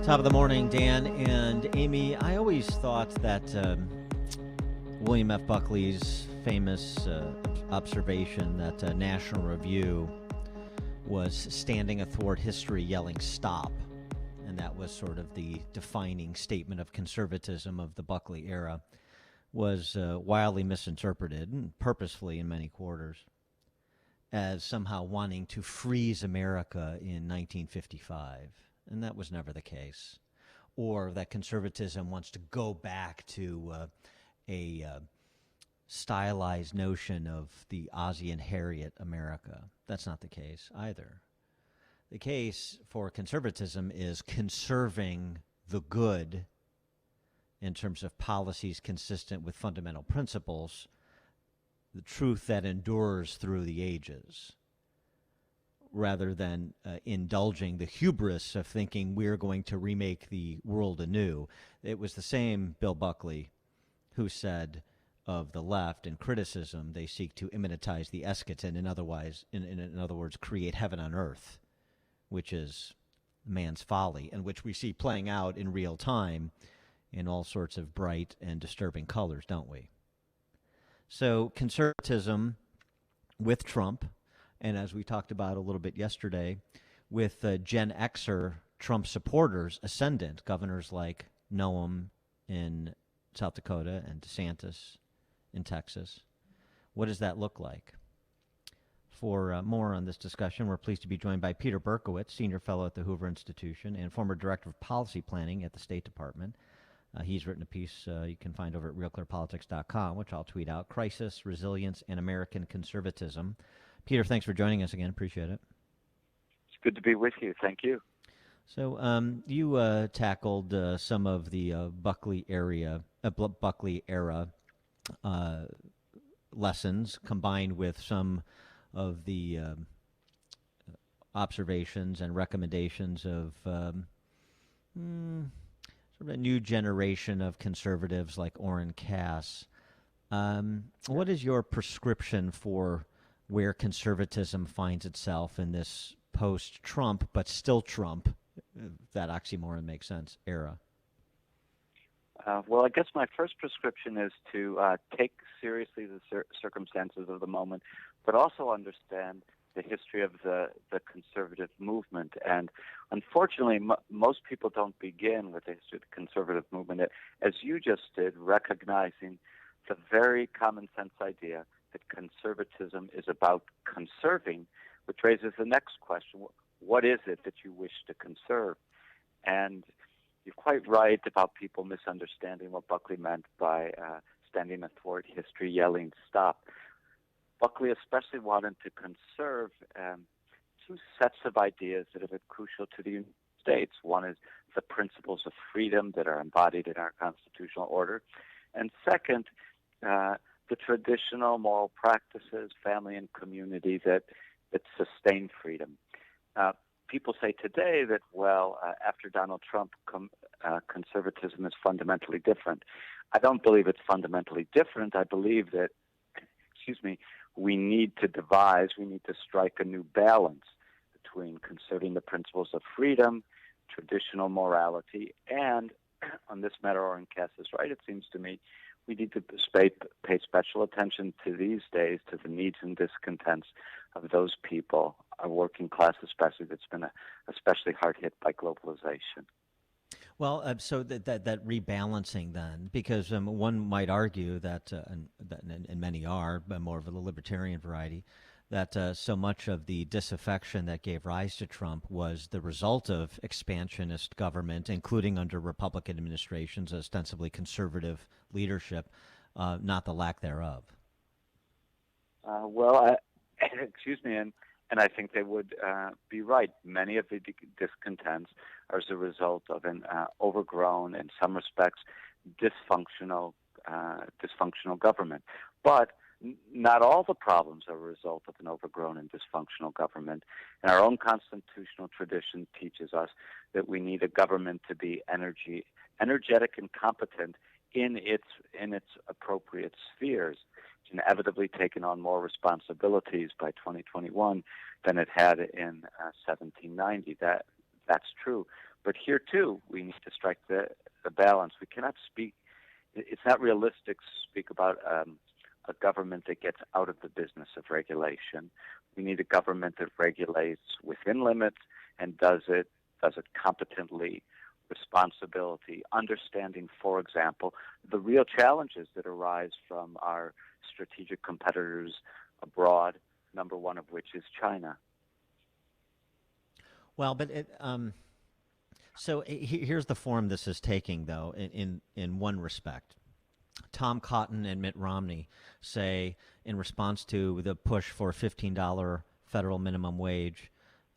Top of the morning, Dan and Amy. I always thought that William F. Buckley's famous observation that National Review was standing athwart history yelling stop, and that was sort of the defining statement of conservatism of the Buckley era, was wildly misinterpreted, and purposefully in many quarters, as somehow wanting to freeze America in 1955. And that was never the case. Or that conservatism wants to go back to a stylized notion of the Ozzie and Harriet America. That's not the case either. The case for conservatism is conserving the good in terms of policies consistent with fundamental principles, the truth that endures through the ages, rather than indulging the hubris of thinking we're going to remake the world anew. It was the same Bill Buckley who said of the left in criticism, they seek to immanentize the eschaton, in other words, create heaven on earth, which is man's folly, and which we see playing out in real time in all sorts of bright and disturbing colors, don't we? So conservatism with Trump, and as we talked about a little bit yesterday, with Gen Xer Trump supporters ascendant, governors like Noem in South Dakota and DeSantis in Texas. What does that look like? For more on this discussion, we're pleased to be joined by Peter Berkowitz, Senior Fellow at the Hoover Institution and former Director of Policy Planning at the State Department. He's written a piece you can find over at realclearpolitics.com, which I'll tweet out, Crisis, Resilience, and American Conservatism. Peter, thanks for joining us again. Appreciate it. It's good to be with you. Thank you. So you tackled some of the Buckley era lessons, combined with some of the observations and recommendations of sort of a new generation of conservatives like Orrin Cass. What is your prescription for where conservatism finds itself in this post-Trump, but still Trump, if that oxymoron makes sense, era? Well, I guess my first prescription is to take seriously the circumstances of the moment, but also understand the history of the conservative movement. And unfortunately, most people don't begin with the history of the conservative movement, as you just did, recognizing the very common sense idea that conservatism is about conserving, which raises the next question: what is it that you wish to conserve? And you're quite right about people misunderstanding what Buckley meant by standing athwart history, yelling stop. Buckley especially wanted to conserve two sets of ideas that have been crucial to the United States. One is the principles of freedom that are embodied in our constitutional order, and second, the traditional moral practices, family and community that sustain freedom. People say today that, after Donald Trump, conservatism is fundamentally different. I don't believe it's fundamentally different. I believe that, we need to strike a new balance between conserving the principles of freedom, traditional morality, and on this matter, Orrin Cass is right, it seems to me, we need to pay special attention to these days to the needs and discontents of those people, our working class especially, that's been especially hard hit by globalization. Well, so that rebalancing then, because one might argue that, and many are, but more of a libertarian variety, that so much of the disaffection that gave rise to Trump was the result of expansionist government, including under Republican administrations, ostensibly conservative leadership, not the lack thereof. And I think they would be right. Many of the discontents are as a result of an overgrown, in some respects, dysfunctional government. But not all the problems are a result of an overgrown and dysfunctional government. And our own constitutional tradition teaches us that we need a government to be energetic and competent in its appropriate spheres. It's inevitably taken on more responsibilities by 2021 than it had in 1790. That's true. But here, too, we need to strike the balance. We cannot speak, it's not realistic to speak about a government that gets out of the business of regulation. We need a government that regulates within limits and does it competently, responsibility, understanding, for example, the real challenges that arise from our strategic competitors abroad, number one of which is China. Well, but so here's the form this is taking, though, in one respect. Tom Cotton and Mitt Romney say, in response to the push for a $15 federal minimum wage,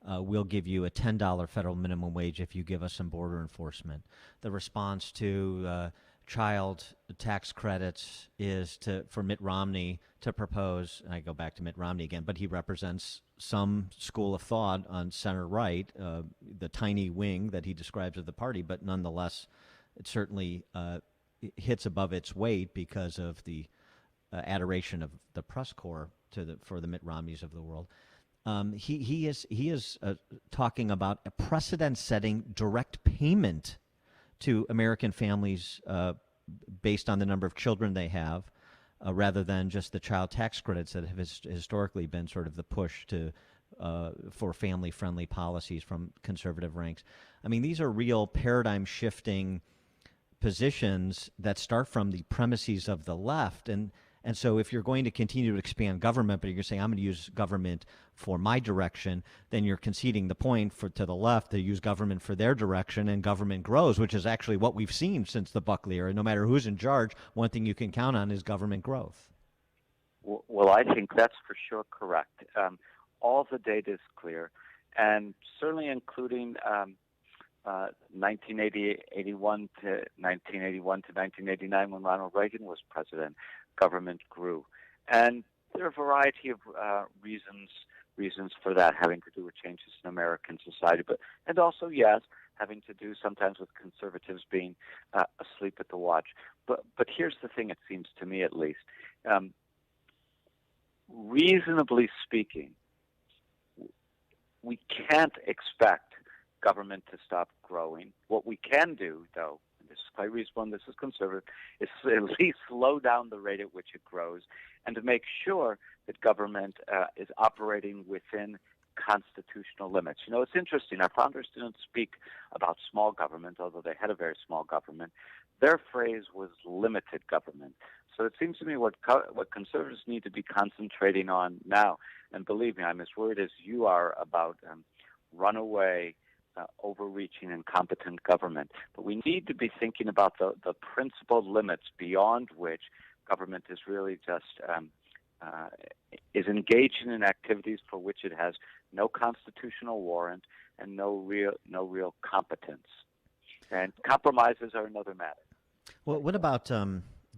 we'll give you a $10 federal minimum wage if you give us some border enforcement. The response to child tax credits is for Mitt Romney to propose, and I go back to Mitt Romney again, but he represents some school of thought on center right, the tiny wing that he describes of the party, but nonetheless, it certainly hits above its weight because of the adoration of the press corps for the Mitt Romneys of the world. He is talking about a precedent-setting direct payment to American families based on the number of children they have, rather than just the child tax credits that have historically been sort of the push for family-friendly policies from conservative ranks. I mean, these are real paradigm-shifting positions that start from the premises of the left, and so if you're going to continue to expand government, but you're saying I'm going to use government for my direction, then you're conceding the point to the left to use government for their direction, and government grows, which is actually what we've seen since the Buckley era. No matter who's in charge, one thing you can count on is government growth. Well, I think that's for sure correct. All the data is clear, and certainly including 1981 to 1989 when Ronald Reagan was president, government grew. And there are a variety of reasons for that, having to do with changes in American society, and also, yes, having to do sometimes with conservatives being asleep at the watch. But here's the thing, it seems to me at least. Reasonably speaking, we can't expect government to stop growing. What we can do, though, and this is quite reasonable and this is conservative, is at least slow down the rate at which it grows and to make sure that government is operating within constitutional limits. You know, it's interesting. Our founders didn't speak about small government, although they had a very small government. Their phrase was limited government. So it seems to me what conservatives need to be concentrating on now, and believe me, I'm as worried as you are about runaway, overreaching, incompetent government. But we need to be thinking about the principled limits beyond which government is really just is engaging in activities for which it has no constitutional warrant and no real competence. And compromises are another matter. Well, what about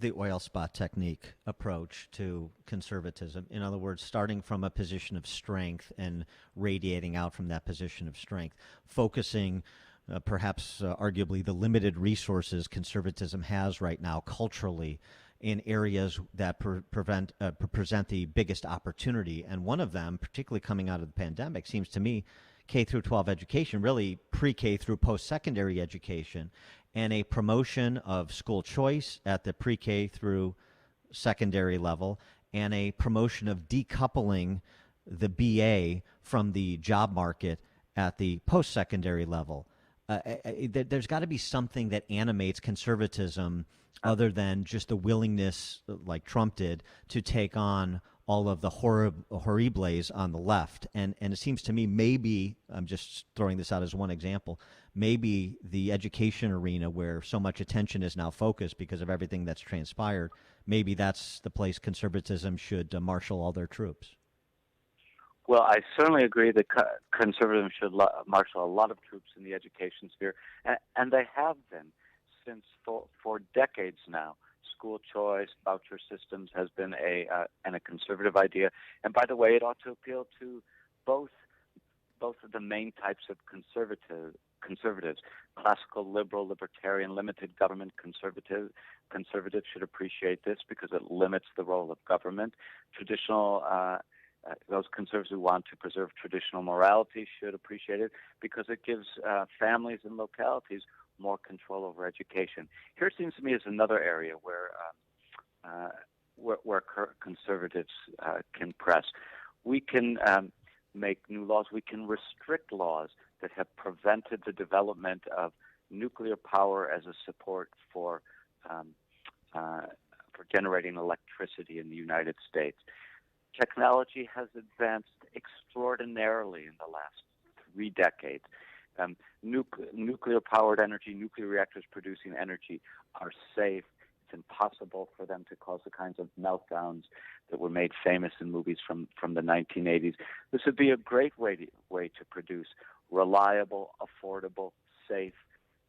the oil spot technique approach to conservatism? In other words, starting from a position of strength and radiating out from that position of strength, focusing perhaps arguably the limited resources conservatism has right now culturally in areas that present the biggest opportunity. And one of them, particularly coming out of the pandemic, seems to me K through 12 education, really pre-K through post-secondary education, and a promotion of school choice at the pre-K through secondary level, and a promotion of decoupling the BA from the job market at the post-secondary level. There's got to be something that animates conservatism other than just the willingness, like Trump did, to take on all of the horribles on the left. And it seems to me maybe, I'm just throwing this out as one example, maybe the education arena where so much attention is now focused because of everything that's transpired, maybe that's the place conservatism should marshal all their troops. Well, I certainly agree that conservatives should marshal a lot of troops in the education sphere, and they have been since for decades now. School choice, voucher systems has been a conservative idea, and by the way, it ought to appeal to both of the main types of conservatives: classical, liberal, libertarian, limited government conservatives should appreciate this because it limits the role of government. Traditional those conservatives who want to preserve traditional morality should appreciate it because it gives families and localities more control over education. Here it seems to me is another area where conservatives can press. We can make new laws. We can restrict laws that have prevented the development of nuclear power as a support for generating electricity in the United States. Technology has advanced extraordinarily in the last 3 decades. Nuclear-powered energy, nuclear reactors producing energy are safe. It's impossible for them to cause the kinds of meltdowns that were made famous in movies from the 1980s. This would be a great way to produce reliable, affordable, safe,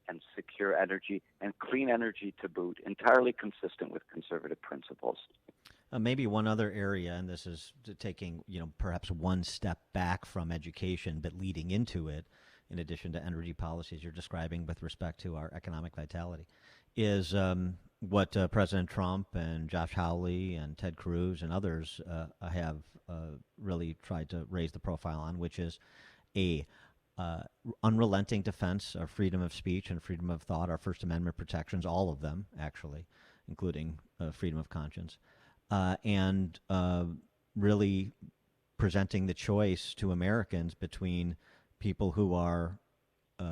and secure energy, and clean energy to boot, entirely consistent with conservative principles. Maybe one other area, and this is taking perhaps one step back from education, but leading into it, in addition to energy policies you're describing with respect to our economic vitality, is what President Trump and Josh Hawley and Ted Cruz and others have really tried to raise the profile on, which is a unrelenting defense of freedom of speech and freedom of thought, our First Amendment protections, all of them, actually, including freedom of conscience, and really presenting the choice to Americans between people who are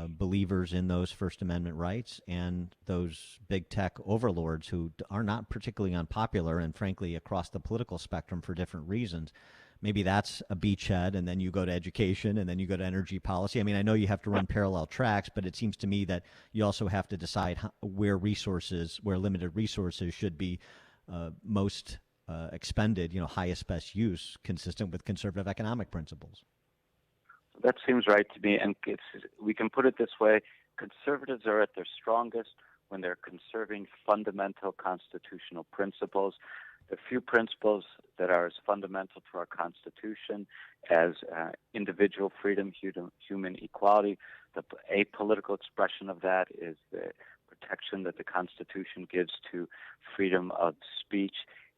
believers in those First Amendment rights and those big tech overlords who are not particularly unpopular and, frankly, across the political spectrum for different reasons. Maybe that's a beachhead, and then you go to education, and then you go to energy policy. I mean, I know you have to run parallel tracks, but it seems to me that you also have to decide where limited resources should be most expended, highest best use, consistent with conservative economic principles. That seems right to me, and we can put it this way. Conservatives are at their strongest when they're conserving fundamental constitutional principles. The few principles that are as fundamental to our Constitution as individual freedom, human equality. The apolitical expression of that is the protection that the Constitution gives to freedom of speech.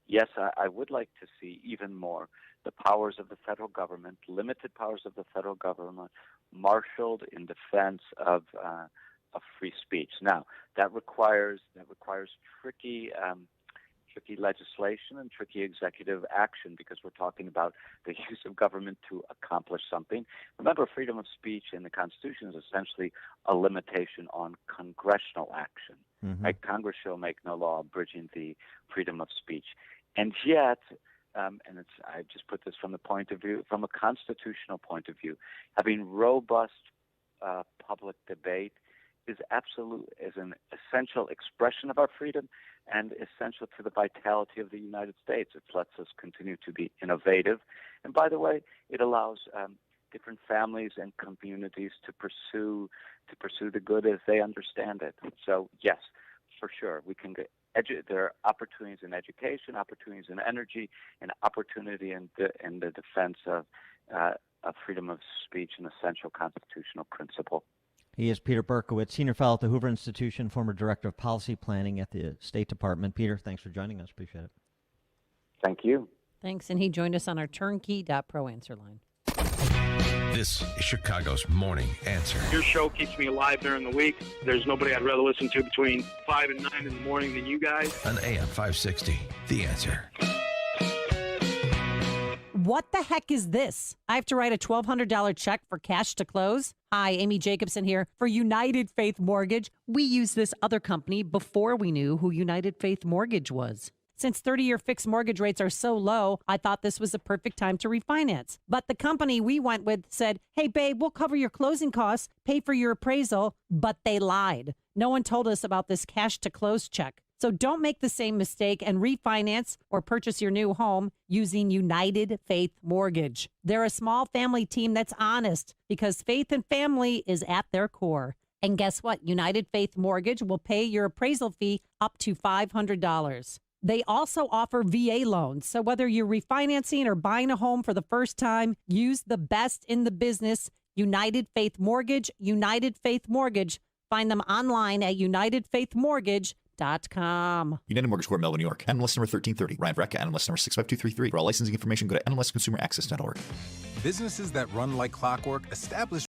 Yes, I would like to see even more the powers of the federal government, limited powers of the federal government, marshaled in defense of free speech. Now, that requires tricky legislation and tricky executive action because we're talking about the use of government to accomplish something. Remember, freedom of speech in the Constitution is essentially a limitation on congressional action. Mm-hmm. Right? Congress shall make no law abridging the freedom of speech. And yet, I just put this from a constitutional point of view, having robust public debate is an essential expression of our freedom and essential to the vitality of the United States. It lets us continue to be innovative. And by the way, it allows different families and communities to pursue the good as they understand it. So yes, for sure, we can get there are opportunities in education, opportunities in energy, and opportunity in the defense of freedom of speech, an essential constitutional principle. He is Peter Berkowitz, Senior Fellow at the Hoover Institution, former Director of Policy Planning at the State Department. Peter, thanks for joining us. Appreciate it. Thank you. Thanks. And he joined us on our turnkey.pro answer line. This is Chicago's Morning Answer. Your show keeps me alive during the week. There's nobody I'd rather listen to between 5 and 9 in the morning than you guys. On AM 560, The Answer. What the heck is this? I have to write a $1,200 check for cash to close? Hi, Amy Jacobson here for United Faith Mortgage. We used this other company before we knew who United Faith Mortgage was. Since 30-year fixed mortgage rates are so low, I thought this was the perfect time to refinance. But the company we went with said, hey, babe, we'll cover your closing costs, pay for your appraisal, but they lied. No one told us about this cash to close check. So don't make the same mistake and refinance or purchase your new home using United Faith Mortgage. They're a small family team that's honest because faith and family is at their core. And guess what? United Faith Mortgage will pay your appraisal fee up to $500. They also offer VA loans. So whether you're refinancing or buying a home for the first time, use the best in the business, United Faith Mortgage. United Faith Mortgage. Find them online at unitedfaithmortgage.com. NMLSconsumeraccess.com. United Mortgage Corp, Melbourne, New York. NMLS number 1330. Ryan Vreck, NMLS number 65233. For all licensing information, go to NMLSconsumeraccess.org. Businesses that run like clockwork establish